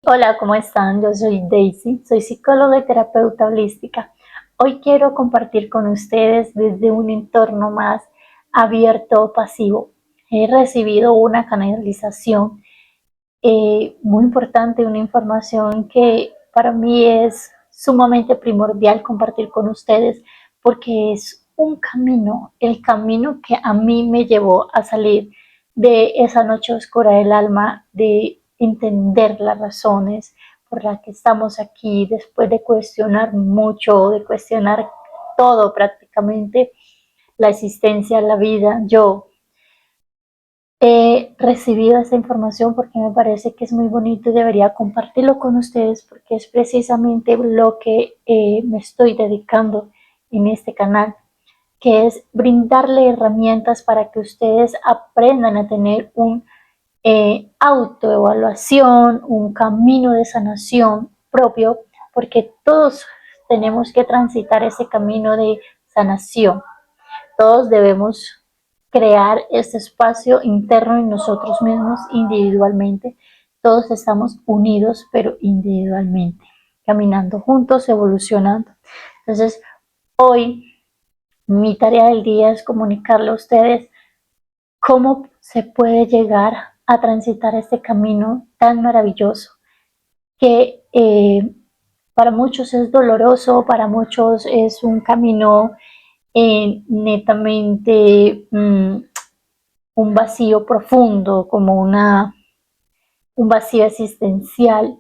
Hola, ¿cómo están? Yo soy Daisy, soy psicóloga y terapeuta holística. Hoy quiero compartir con ustedes desde un entorno más abierto, pasivo. He recibido una canalización muy importante, una información que para mí es sumamente primordial compartir con ustedes porque es un camino, el camino que a mí me llevó a salir de esa noche oscura del alma, de entender las razones por las que estamos aquí, después de cuestionar mucho, de cuestionar todo prácticamente, la existencia, la vida, yo. He recibido esta información porque me parece que es muy bonito y debería compartirlo con ustedes porque es precisamente lo que me estoy dedicando en este canal, que es brindarle herramientas para que ustedes aprendan a tener un autoevaluación, un camino de sanación propio, porque todos tenemos que transitar ese camino de sanación. Todos debemos crear este espacio interno en nosotros mismos individualmente. Todos estamos unidos, pero individualmente, caminando juntos, evolucionando. Entonces, hoy mi tarea del día es comunicarle a ustedes cómo se puede llegar a transitar este camino tan maravilloso que para muchos es doloroso, para muchos es un camino netamente un vacío profundo, como un vacío existencial,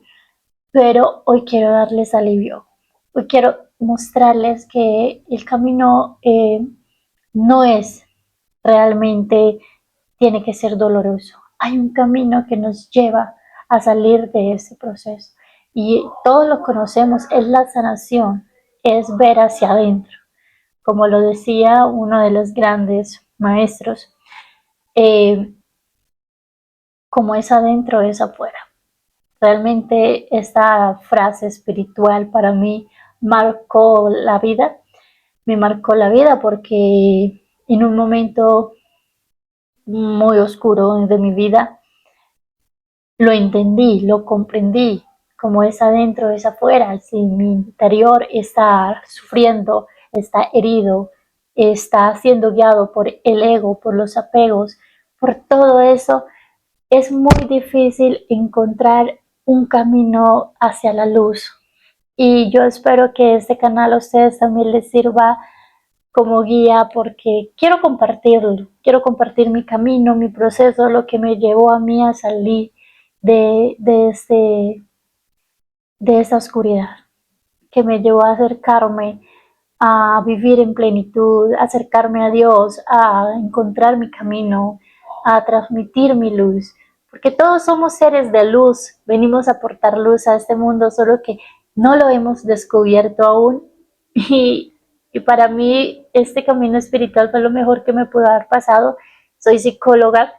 pero hoy quiero darles alivio. Hoy quiero mostrarles que el camino no es realmente, tiene que ser doloroso. Hay un camino que nos lleva a salir de ese proceso. Y todos lo conocemos, es la sanación, es ver hacia adentro. Como lo decía uno de los grandes maestros, eh, como es adentro es afuera. Realmente esta frase espiritual para mí marcó la vida, me marcó la vida porque en un momento muy oscuro de mi vida lo entendí, lo comprendí, como es adentro es afuera, si mi interior está sufriendo, está herido, está siendo guiado por el ego, por los apegos, por todo eso, es muy difícil encontrar un camino hacia la luz. Y yo espero que este canal a ustedes también les sirva como guía porque quiero compartirlo, quiero compartir mi camino, mi proceso, lo que me llevó a mí a salir de esa oscuridad, que me llevó a acercarme a vivir en plenitud, a acercarme a Dios, a encontrar mi camino, a transmitir mi luz, porque todos somos seres de luz, venimos a aportar luz a este mundo, solo que no lo hemos descubierto aún y para mí este camino espiritual fue lo mejor que me pudo haber pasado. Soy psicóloga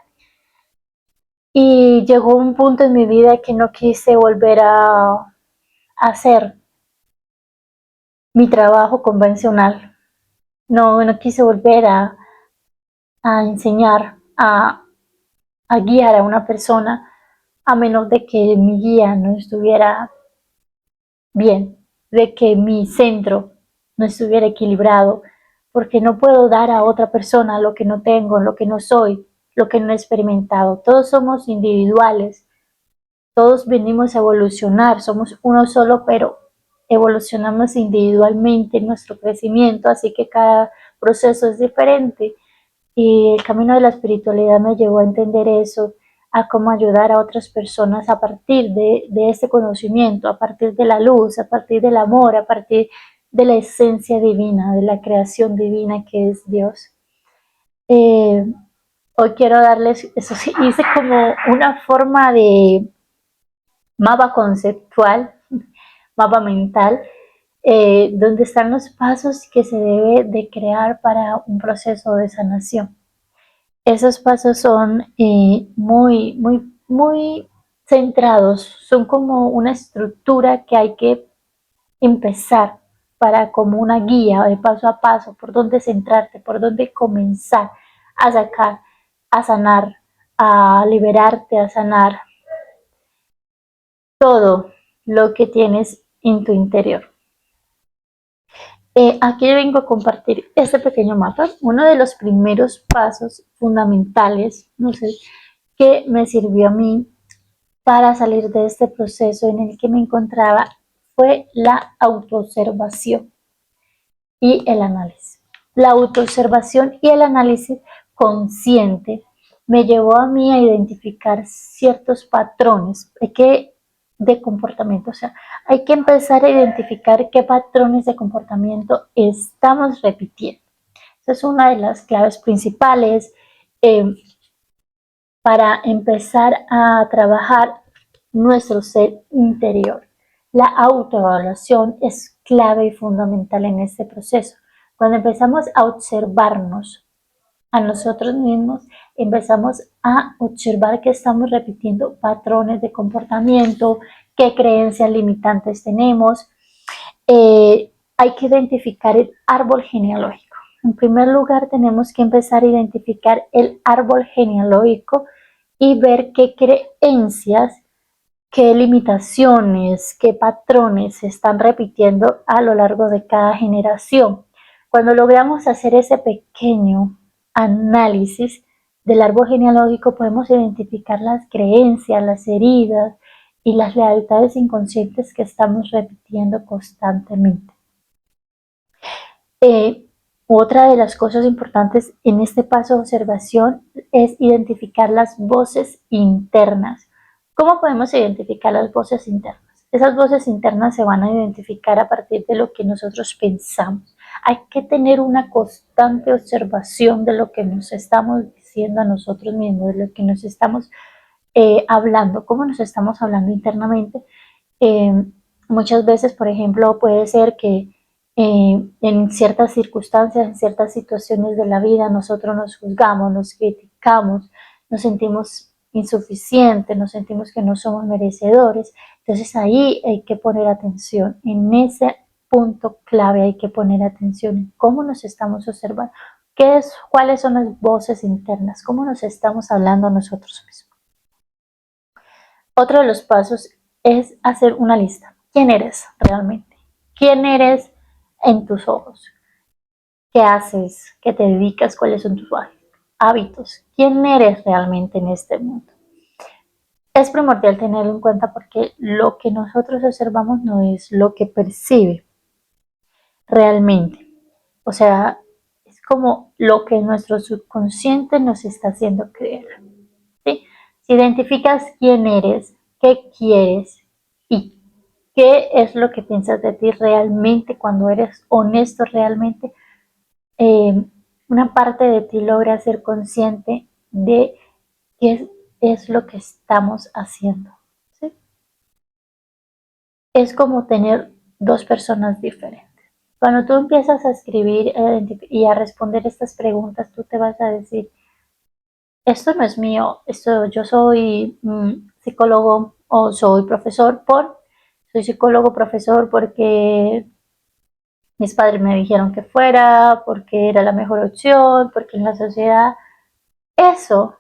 y llegó un punto en mi vida que no quise volver a hacer mi trabajo convencional. No quise volver a enseñar, a guiar a una persona, a menos de que mi guía no estuviera bien, de que mi centro no estuviera equilibrado, porque no puedo dar a otra persona lo que no tengo, lo que no soy, lo que no he experimentado. Todos somos individuales, todos venimos a evolucionar, somos uno solo, pero evolucionamos individualmente en nuestro crecimiento, así que cada proceso es diferente. Y el camino de la espiritualidad me llevó a entender eso, a cómo ayudar a otras personas a partir de este conocimiento, a partir de la luz, a partir del amor, a partir de la esencia divina, de la creación divina que es Dios. Eh, Hoy quiero darles, eso sí, hice como una forma de mapa conceptual, mapa mental, donde están los pasos que se debe de crear para un proceso de sanación. Esos pasos son muy centrados, son como una estructura que hay que empezar para como una guía de paso a paso, por dónde centrarte, por dónde comenzar a sacar, a sanar, a liberarte, a sanar. todo lo que tienes en tu interior. Aquí vengo a compartir este pequeño mapa, uno de los primeros pasos fundamentales, no sé, que me sirvió a mí para salir de este proceso en el que me encontraba fue la autoobservación y el análisis. La autoobservación y el análisis consciente me llevó a mí a identificar ciertos patrones de comportamiento. O sea, hay que empezar a identificar qué patrones de comportamiento estamos repitiendo. Esa es una de las claves principales eh, para empezar a trabajar nuestro ser interior. La autoevaluación es clave y fundamental en este proceso. Cuando empezamos a observarnos a nosotros mismos, empezamos a observar que estamos repitiendo patrones de comportamiento, qué creencias limitantes tenemos. Hay que identificar el árbol genealógico. En primer lugar, tenemos que empezar a identificar el árbol genealógico y ver qué creencias, qué limitaciones, qué patrones se están repitiendo a lo largo de cada generación. Cuando logramos hacer ese pequeño análisis del árbol genealógico, podemos identificar las creencias, las heridas y las lealtades inconscientes que estamos repitiendo constantemente. Eh, Otra de las cosas importantes en este paso de observación es identificar las voces internas. ¿Cómo podemos identificar las voces internas? Esas voces internas se van a identificar a partir de lo que nosotros pensamos. Hay que tener una constante observación de lo que nos estamos diciendo a nosotros mismos, de lo que nos estamos hablando, cómo nos estamos hablando internamente. Eh, Muchas veces, por ejemplo, puede ser que en ciertas circunstancias, en ciertas situaciones de la vida, nosotros nos juzgamos, nos criticamos, nos sentimos insuficientes, nos sentimos que no somos merecedores. Entonces ahí hay que poner atención, en ese punto clave hay que poner atención en cómo nos estamos observando, cuáles son las voces internas, cómo nos estamos hablando a nosotros mismos. Otro de los pasos es hacer una lista. ¿Quién eres realmente? ¿Quién eres en tus ojos? ¿Qué haces? ¿Qué te dedicas? ¿Cuáles son tus hábitos? ¿Quién eres realmente en este mundo? Es primordial tenerlo en cuenta porque lo que nosotros observamos no es lo que percibe realmente. O sea, es como lo que nuestro subconsciente nos está haciendo creer. ¿Sí? Si identificas quién eres, qué quieres y qué es lo que piensas de ti realmente, cuando eres honesto realmente, eh, una parte de ti logra ser consciente de qué es lo que estamos haciendo. ¿Sí? Es como tener dos personas diferentes. Cuando tú empiezas a escribir y a responder estas preguntas, tú te vas a decir, esto no es mío, esto yo soy psicólogo o soy psicólogo profesor porque mis padres me dijeron que fuera, porque era la mejor opción, porque en la sociedad, eso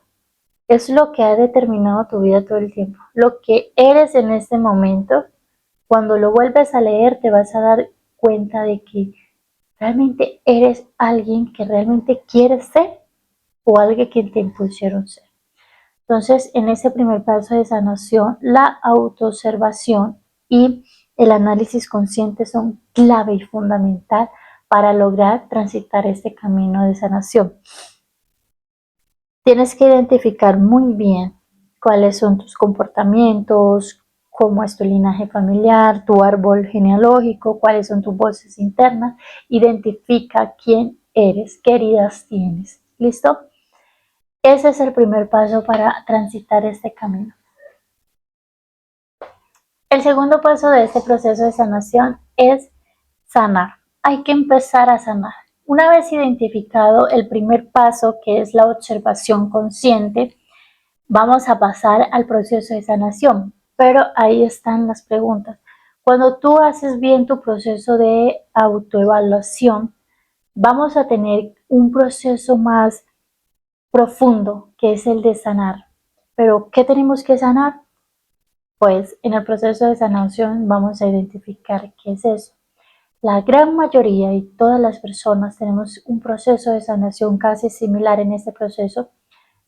es lo que ha determinado tu vida todo el tiempo. Lo que eres en este momento, cuando lo vuelves a leer, te vas a dar cuenta de que realmente eres alguien que realmente quieres ser o alguien que te impusieron ser. Entonces, en ese primer paso de sanación, la autoobservación y el análisis consciente son clave y fundamental para lograr transitar este camino de sanación. Tienes que identificar muy bien cuáles son tus comportamientos, cómo es tu linaje familiar, tu árbol genealógico, cuáles son tus voces internas. Identifica quién eres, qué heridas tienes. ¿Listo? Ese es el primer paso para transitar este camino. El segundo paso de este proceso de sanación es sanar. Hay que empezar a sanar. Una vez identificado el primer paso, que es la observación consciente, vamos a pasar al proceso de sanación. Pero ahí están las preguntas. Cuando tú haces bien tu proceso de autoevaluación, vamos a tener un proceso más profundo, que es el de sanar. Pero, ¿qué tenemos que sanar? pues en el proceso de sanación vamos a identificar qué es eso. La gran mayoría y todas las personas tenemos un proceso de sanación casi similar en este proceso.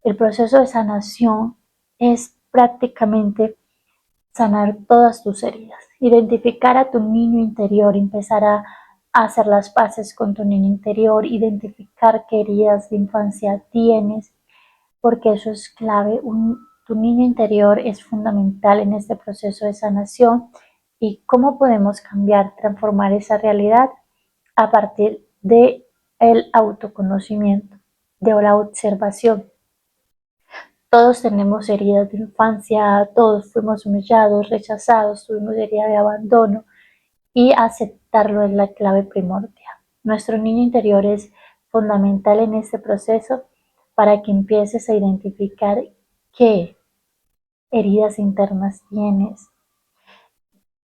El proceso de sanación es prácticamente sanar todas tus heridas, identificar a tu niño interior, empezar a hacer las paces con tu niño interior, identificar qué heridas de infancia tienes, porque eso es clave. Tu niño interior es fundamental en este proceso de sanación y cómo podemos cambiar, transformar esa realidad a partir de el autoconocimiento, de la observación. Todos tenemos heridas de infancia, todos fuimos humillados, rechazados, tuvimos herida de abandono y aceptarlo es la clave primordial. Nuestro niño interior es fundamental en este proceso para que empieces a identificar qué heridas internas tienes,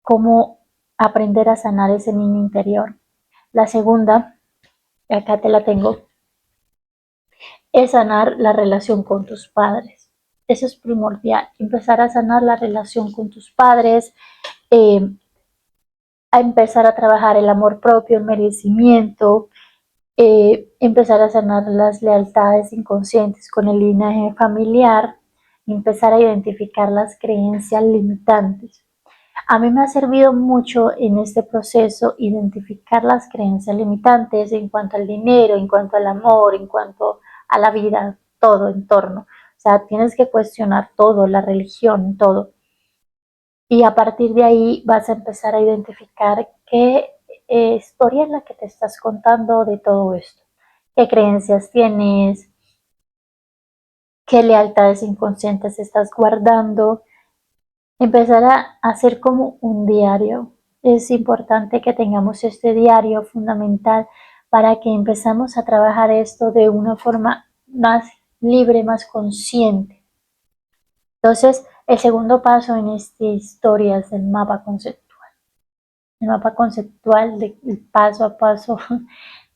cómo aprender a sanar ese niño interior. La segunda, acá te la tengo, es sanar la relación con tus padres. Eso es primordial, empezar a sanar la relación con tus padres, eh, a empezar a trabajar el amor propio, el merecimiento, empezar a sanar las lealtades inconscientes con el linaje familiar, empezar a identificar las creencias limitantes. A mí me ha servido mucho en este proceso identificar las creencias limitantes en cuanto al dinero, en cuanto al amor, en cuanto a la vida, todo en torno. O sea, tienes que cuestionar todo, la religión, todo. Y a partir de ahí vas a empezar a identificar qué historia es la que te estás contando de todo esto. Qué creencias tienes, qué lealtades inconscientes estás guardando. Empezar a hacer como un diario. Es importante que tengamos este diario fundamental para que empezamos a trabajar esto de una forma más libre, más consciente. Entonces, el segundo paso en esta historia es el mapa conceptual. El mapa conceptual del paso a paso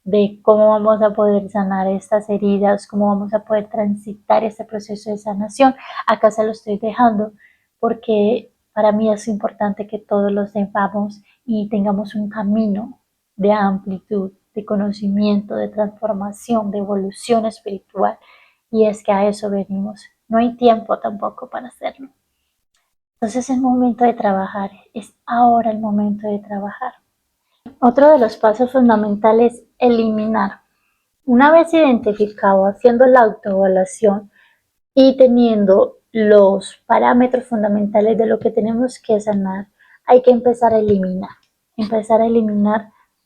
de cómo vamos a poder sanar estas heridas, cómo vamos a poder transitar este proceso de sanación. Acá se lo estoy dejando porque para mí es importante que todos los sepamos y tengamos un camino de amplitud, de conocimiento, de transformación, de evolución espiritual. Y es que a eso venimos. No hay tiempo tampoco para hacerlo. Entonces es momento de trabajar, es ahora el momento de trabajar. Otro de los pasos fundamentales es eliminar. Una vez identificado, haciendo la autoevaluación y teniendo los parámetros fundamentales de lo que tenemos que sanar, hay que empezar a eliminar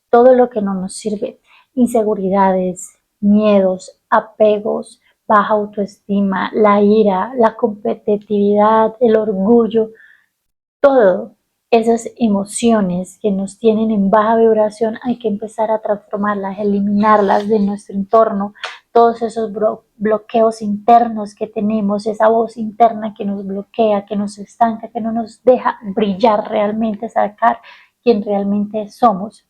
todo lo que no nos sirve. Inseguridades, miedos, apegos, baja autoestima, la ira, la competitividad, el orgullo, todo esas emociones que nos tienen en baja vibración hay que empezar a transformarlas, eliminarlas de nuestro entorno, todos esos bloqueos internos que tenemos, esa voz interna que nos bloquea, que nos estanca, que no nos deja brillar realmente, sacar quien realmente somos.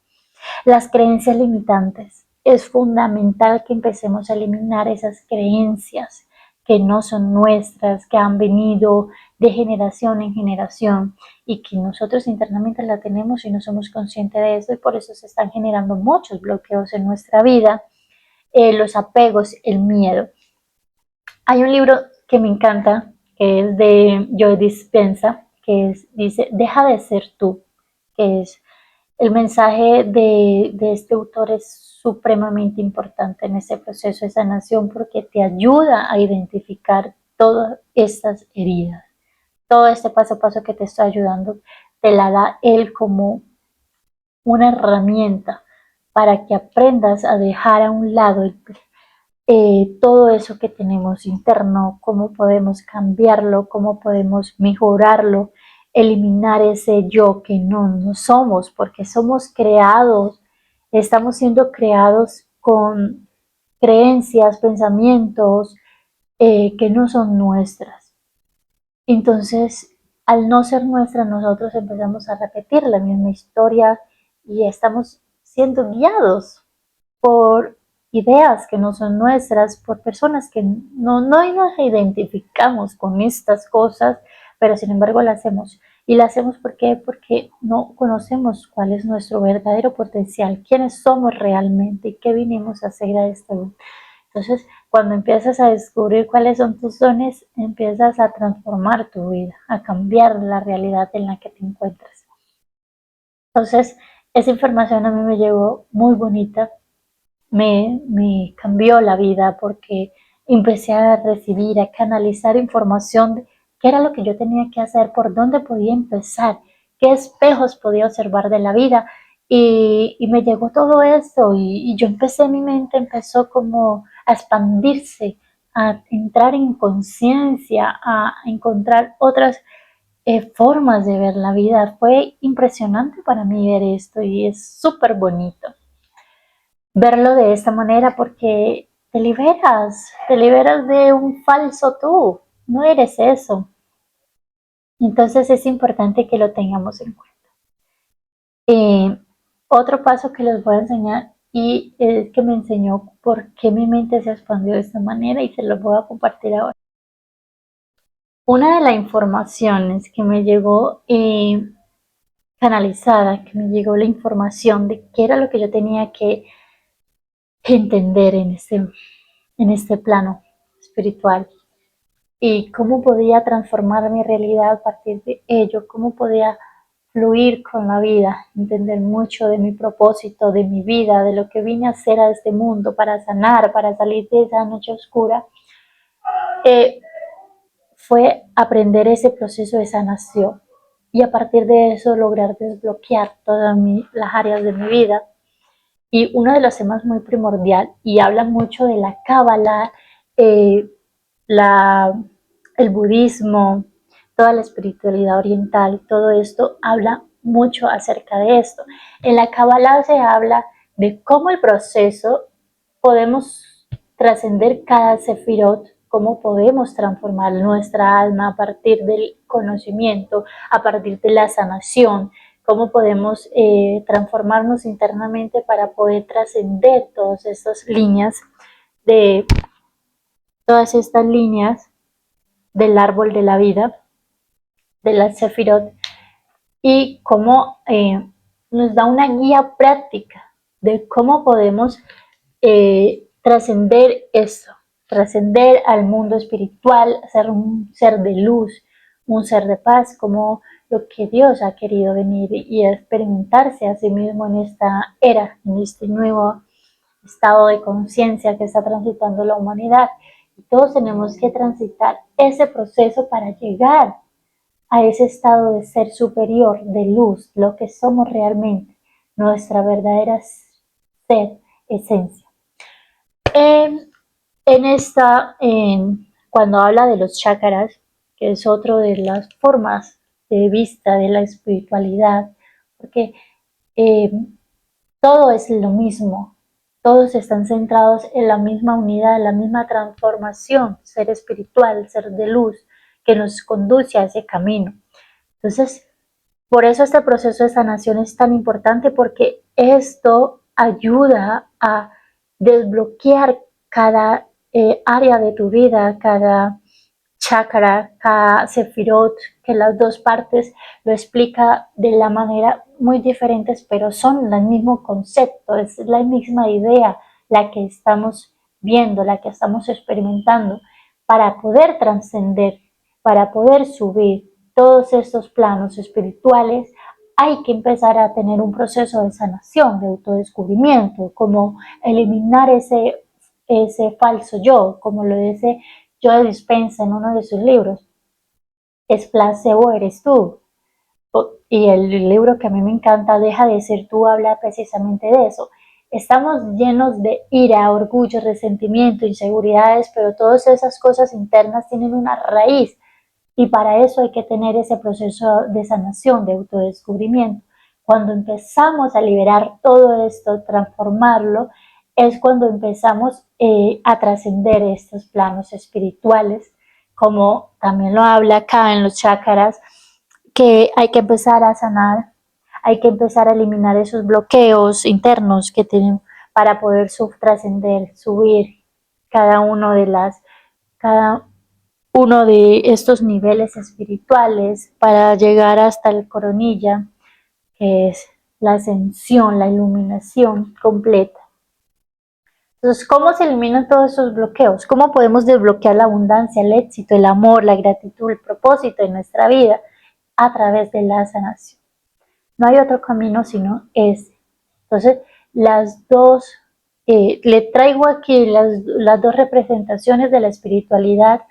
Las creencias limitantes. Es fundamental que empecemos a eliminar esas creencias que no son nuestras, que han venido de generación en generación y que nosotros internamente la tenemos y no somos conscientes de eso y por eso se están generando muchos bloqueos en nuestra vida, los apegos, el miedo. Hay un libro que me encanta, que es de Joe Dispenza, dice, deja de ser tú, que es el mensaje de este autor es supremamente importante en este proceso de sanación porque te ayuda a identificar todas estas heridas. Todo este paso a paso que te está ayudando te la da él como una herramienta para que aprendas a dejar a un lado todo eso que tenemos interno, cómo podemos cambiarlo, cómo podemos mejorarlo, eliminar ese yo que no somos, porque somos creados, estamos siendo creados con creencias, pensamientos que no son nuestras. Entonces, al no ser nuestras, nosotros empezamos a repetir la misma historia y estamos siendo guiados por ideas que no son nuestras, por personas que no nos identificamos con estas cosas, pero sin embargo las hacemos. Y la hacemos ¿por qué? Porque no conocemos cuál es nuestro verdadero potencial, quiénes somos realmente y qué vinimos a hacer a este mundo. Entonces, cuando empiezas a descubrir cuáles son tus dones, empiezas a transformar tu vida, a cambiar la realidad en la que te encuentras. Entonces, esa información a mí me llegó muy bonita, me cambió la vida porque empecé a recibir, a canalizar información de qué era lo que yo tenía que hacer, por dónde podía empezar, qué espejos podía observar de la vida. Y me llegó todo esto y yo empecé, mi mente empezó como a expandirse, a entrar en conciencia, a encontrar otras formas de ver la vida. Fue impresionante para mí ver esto y es súper bonito verlo de esta manera porque te liberas de un falso tú, no eres eso. Entonces es importante que lo tengamos en cuenta. Otro paso que les voy a enseñar y es que me enseñó por qué mi mente se expandió de esta manera y se lo voy a compartir ahora. Una de las informaciones que me llegó canalizada, que me llegó la información de qué era lo que yo tenía que entender en este plano espiritual y cómo podía transformar mi realidad a partir de ello, cómo podía fluir con la vida, entender mucho de mi propósito, de mi vida, de lo que vine a hacer a este mundo para sanar, para salir de esa noche oscura, eh, fue aprender ese proceso de sanación y a partir de eso lograr desbloquear todas las áreas de mi vida. Y uno de los temas muy primordial, y habla mucho de la cábala, eh, la, el budismo, toda la espiritualidad oriental, todo esto habla mucho acerca de esto. En la cábala se habla de cómo el proceso podemos trascender cada sefirot, cómo podemos transformar nuestra alma a partir del conocimiento, a partir de la sanación, cómo podemos transformarnos internamente para poder trascender todas estas líneas de todas estas líneas del árbol de la vida, de la Sefirot, y cómo nos da una guía práctica de cómo podemos trascender eso, trascender al mundo espiritual, ser un ser de luz, un ser de paz, como lo que Dios ha querido venir y experimentarse a sí mismo en esta era, en este nuevo estado de conciencia que está transitando la humanidad. Y todos tenemos que transitar ese proceso para llegar a ese estado de ser superior, de luz, lo que somos realmente, nuestra verdadera ser, esencia. En, cuando habla de los chakras, que es otra de las formas de vista de la espiritualidad, porque eh, todo es lo mismo, todos están centrados en la misma unidad, en la misma transformación, ser espiritual, ser de luz, que nos conduce a ese camino. Entonces, por eso este proceso de sanación es tan importante porque esto ayuda a desbloquear cada área de tu vida, cada chakra, cada sefirot, que las dos partes lo explica de la manera muy diferentes, pero son el mismo concepto, es la misma idea la que estamos viendo, la que estamos experimentando para poder trascender, para poder subir todos estos planos espirituales. Hay que empezar a tener un proceso de sanación, de autodescubrimiento, como eliminar ese falso yo, como lo dice Joe Dispenza en uno de sus libros, es placebo, eres tú. Y el libro que a mí me encanta, Deja de ser tú, habla precisamente de eso. Estamos llenos de ira, orgullo, resentimiento, inseguridades, pero todas esas cosas internas tienen una raíz y para eso hay que tener ese proceso de sanación, de autodescubrimiento. Cuando empezamos a liberar todo esto, transformarlo, es cuando empezamos a trascender estos planos espirituales, como también lo habla acá en los chakras, que hay que empezar a sanar, hay que empezar a eliminar esos bloqueos internos que tenemos para poder trascender, subir cada uno de cada uno de estos niveles espirituales para llegar hasta el coronilla, que es la ascensión, la iluminación completa. Entonces, ¿cómo se eliminan todos esos bloqueos? ¿Cómo podemos desbloquear la abundancia, el éxito, el amor, la gratitud, el propósito de nuestra vida? A través de la sanación. No hay otro camino sino ese. Entonces, las dos, le traigo aquí las dos representaciones de la espiritualidad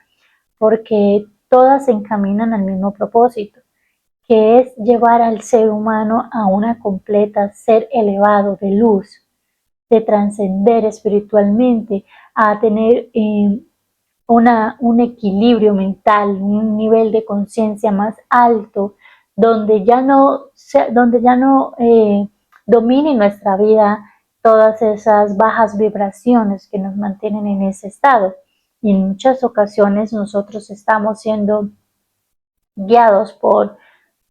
porque todas se encaminan al mismo propósito, que es llevar al ser humano a una completa ser elevado de luz, de trascender espiritualmente, a tener un equilibrio mental, un nivel de conciencia más alto, donde ya no domine nuestra vida todas esas bajas vibraciones que nos mantienen en ese estado. Y en muchas ocasiones nosotros estamos siendo guiados por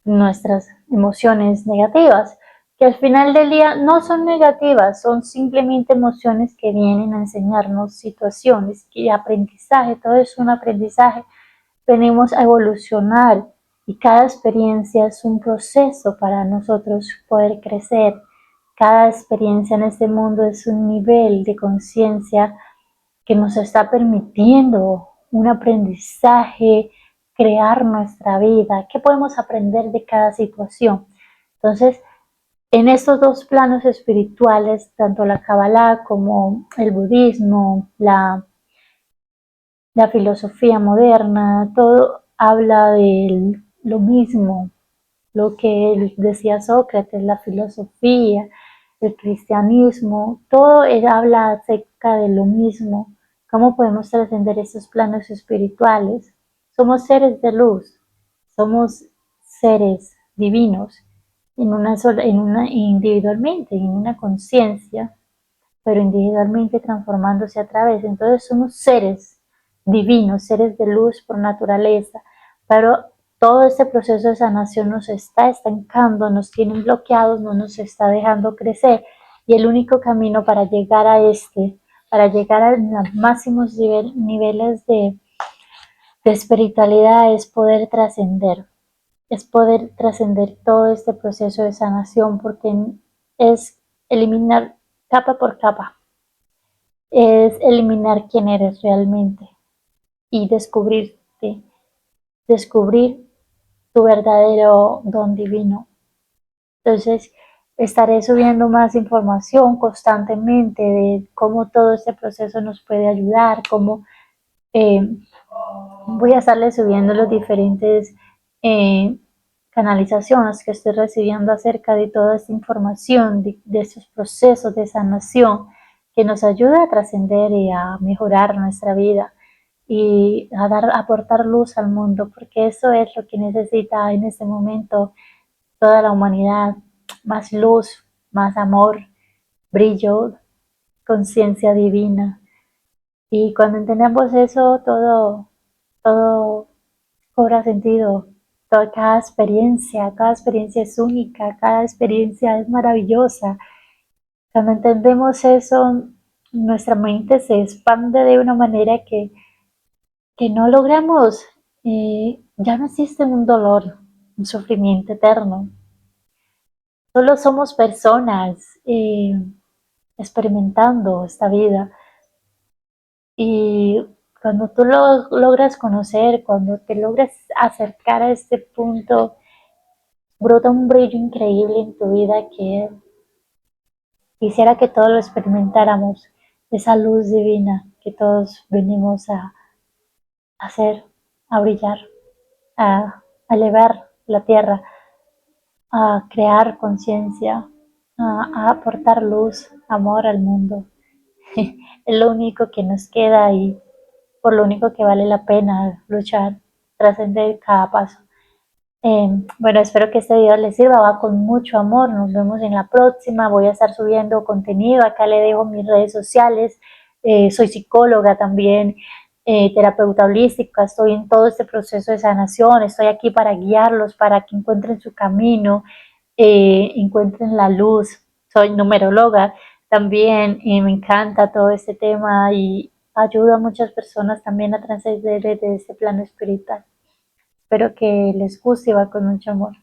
nuestras emociones negativas, que al final del día no son negativas, son simplemente emociones que vienen a enseñarnos situaciones y aprendizaje, todo es un aprendizaje, venimos a evolucionar y cada experiencia es un proceso para nosotros poder crecer. Cada experiencia en este mundo es un nivel de conciencia que nos está permitiendo un aprendizaje, crear nuestra vida, qué podemos aprender de cada situación. Entonces, en estos dos planos espirituales, tanto la Kabbalah como el budismo, la filosofía moderna, todo habla de lo mismo, lo que decía Sócrates, la filosofía, el cristianismo, todo habla acerca de lo mismo. ¿Cómo podemos trascender esos planos espirituales? Somos seres de luz, somos seres divinos individualmente, en una conciencia, pero individualmente transformándose a través. Entonces somos seres divinos, seres de luz por naturaleza, pero todo este proceso de sanación nos está estancando, nos tienen bloqueados, no nos está dejando crecer. Y el único camino para llegar a los máximos niveles de espiritualidad es poder trascender todo este proceso de sanación, porque es eliminar capa por capa, es eliminar quién eres realmente y descubrir tu verdadero don divino. Entonces, estaré subiendo más información constantemente de cómo todo este proceso nos puede ayudar, cómo eh, voy a estarle subiendo los diferentes eh, canalizaciones que estoy recibiendo acerca de toda esta información, de estos procesos de sanación que nos ayuda a trascender y a mejorar nuestra vida y a aportar luz al mundo, porque eso es lo que necesita en este momento toda la humanidad, más luz, más amor, brillo, conciencia divina. Y cuando entendemos eso, todo cobra sentido. Cada experiencia es única, cada experiencia es maravillosa. Cuando entendemos eso, nuestra mente se expande de una manera que no logramos, ya no existe un dolor, un sufrimiento eterno. Solo somos personas experimentando esta vida. Y cuando tú lo logras conocer, cuando te logras acercar a este punto, brota un brillo increíble en tu vida que quisiera que todos lo experimentáramos, esa luz divina que todos venimos a hacer, a brillar, a elevar la tierra, a crear conciencia, a aportar luz, amor al mundo. Es lo único que nos queda y por lo único que vale la pena luchar, trascender cada paso. Bueno, espero que este video les sirva, va con mucho amor, nos vemos en la próxima, voy a estar subiendo contenido, acá le dejo mis redes sociales, soy psicóloga también, terapeuta holística, estoy en todo este proceso de sanación, estoy aquí para guiarlos, para que encuentren su camino, encuentren la luz, soy numeróloga también, me encanta todo este tema y ayuda a muchas personas también a trascender de ese plano espiritual. Espero que les guste y va con mucho amor.